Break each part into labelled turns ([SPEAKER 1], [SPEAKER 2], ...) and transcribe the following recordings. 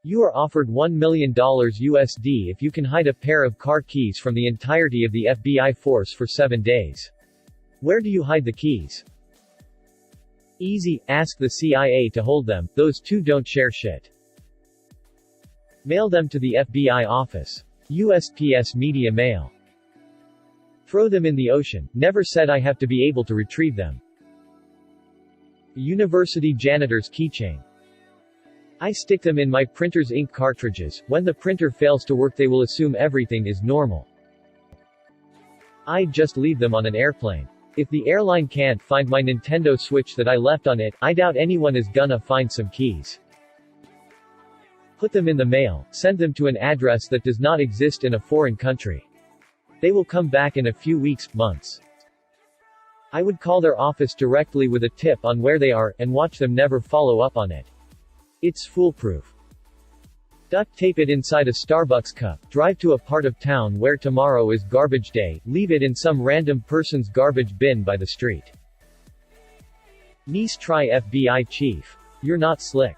[SPEAKER 1] You are offered $1 million USD if you can hide a pair of car keys from the entirety of the FBI force for 7 days. Where do you hide the keys? Easy, ask the CIA to hold them, those two don't share shit. Mail them to the FBI office. USPS Media Mail. Throw them in the ocean, never said I have to be able to retrieve them. University janitor's keychain. I stick them in my printer's ink cartridges. When the printer fails to work, they will assume everything is normal. I'd just leave them on an airplane. If the airline can't find my Nintendo Switch that I left on it, I doubt anyone is gonna find some keys. Put them in the mail, send them to an address that does not exist in a foreign country. They will come back in a few weeks, months. I would call their office directly with a tip on where they are, and watch them never follow up on it. It's foolproof. Duct tape it inside a Starbucks cup, drive to a part of town where tomorrow is garbage day, leave it in some random person's garbage bin by the street. Niece try FBI chief. You're not slick.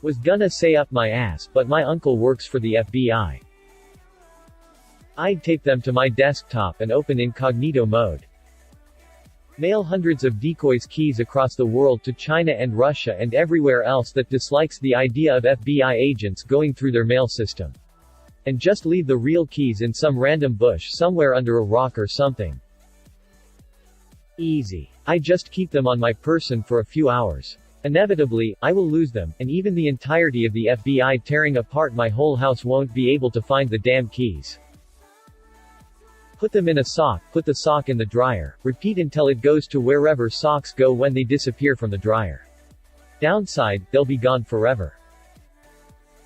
[SPEAKER 1] Was gonna say up my ass, but my uncle works for the FBI. I'd tape them to my desktop and open incognito mode. Mail hundreds of decoys keys across the world to China and Russia and everywhere else that dislikes the idea of FBI agents going through their mail system. And just leave the real keys in some random bush somewhere under a rock or something. Easy. I just keep them on my person for a few hours. Inevitably, I will lose them, and even the entirety of the FBI tearing apart my whole house won't be able to find the damn keys. Put them in a sock, put the sock in the dryer, repeat until it goes to wherever socks go when they disappear from the dryer. Downside, they'll be gone forever.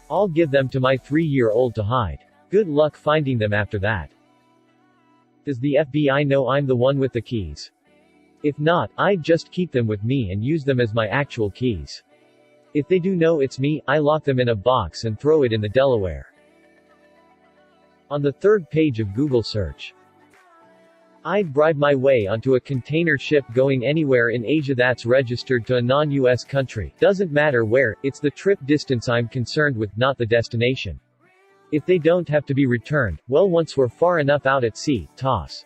[SPEAKER 1] I'll give them to my 3-year-old to hide. Good luck finding them after that. Does the FBI know I'm the one with the keys? If not, I'd just keep them with me and use them as my actual keys. If they do know it's me, I lock them in a box and throw it in the Delaware. On the 3rd page of Google search. I'd bribe my way onto a container ship going anywhere in Asia that's registered to a non-US country. Doesn't matter where, it's the trip distance I'm concerned with, not the destination. If they don't have to be returned, well, once we're far enough out at sea, toss.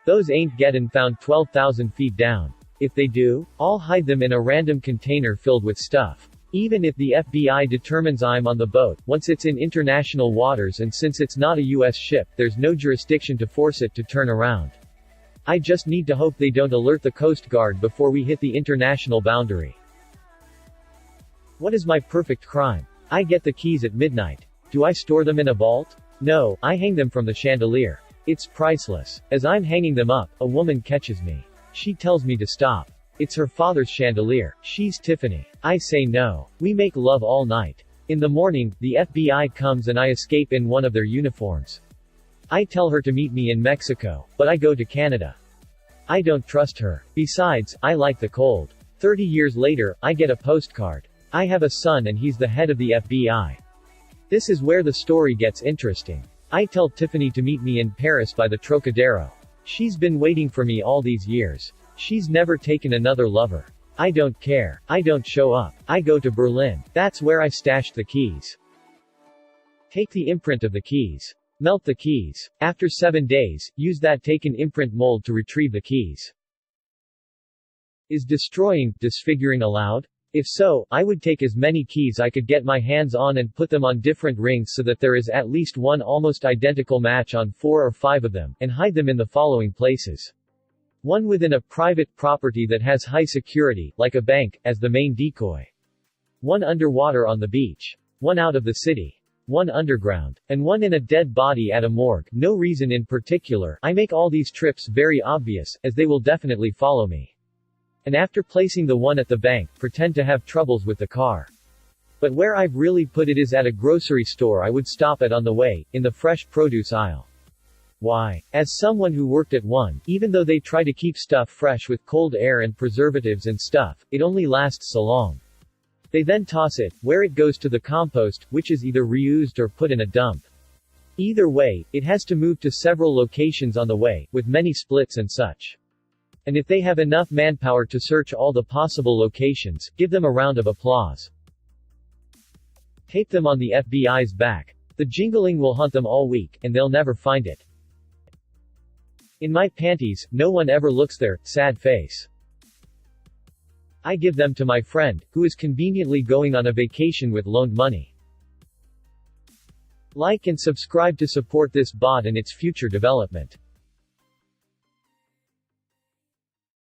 [SPEAKER 1] Those ain't gettin' found 12,000 feet down. If they do, I'll hide them in a random container filled with stuff. Even if the FBI determines I'm on the boat, once it's in international waters and since it's not a US ship, there's no jurisdiction to force it to turn around. I just need to hope they don't alert the Coast Guard before we hit the international boundary. What is my perfect crime? I get the keys at midnight. Do I store them in a vault? No, I hang them from the chandelier. It's priceless. As I'm hanging them up, a woman catches me. She tells me to stop. It's her father's chandelier. She's Tiffany. I say no. We make love all night. In the morning, the FBI comes and I escape in one of their uniforms. I tell her to meet me in Mexico, but I go to Canada. I don't trust her. Besides, I like the cold. 30 years later, I get a postcard. I have a son and he's the head of the FBI. This is where the story gets interesting. I tell Tiffany to meet me in Paris by the Trocadero. She's been waiting for me all these years. She's never taken another lover. I don't care. I don't show up. I go to Berlin. That's where I stashed the keys. Take the imprint of the keys. Melt the keys. After 7 days, use that taken imprint mold to retrieve the keys. Is destroying, disfiguring allowed? If so, I would take as many keys I could get my hands on and put them on different rings so that there is at least one almost identical match on 4 or 5 of them, and hide them in the following places. One within a private property that has high security, like a bank, as the main decoy. One underwater on the beach. One out of the city. One underground. And one in a dead body at a morgue. No reason in particular. I make all these trips very obvious, as they will definitely follow me. And after placing the one at the bank, pretend to have troubles with the car. But where I've really put it is at a grocery store I would stop at on the way, in the fresh produce aisle. Why? As someone who worked at one, even though they try to keep stuff fresh with cold air and preservatives and stuff, it only lasts so long. They then toss it, where it goes to the compost, which is either reused or put in a dump. Either way, it has to move to several locations on the way, with many splits and such. And if they have enough manpower to search all the possible locations, give them a round of applause. Tape them on the FBI's back. The jingling will hunt them all week, and they'll never find it. In my panties, no one ever looks there, sad face. I give them to my friend, who is conveniently going on a vacation with loaned money. Like and subscribe to support this bot and its future development.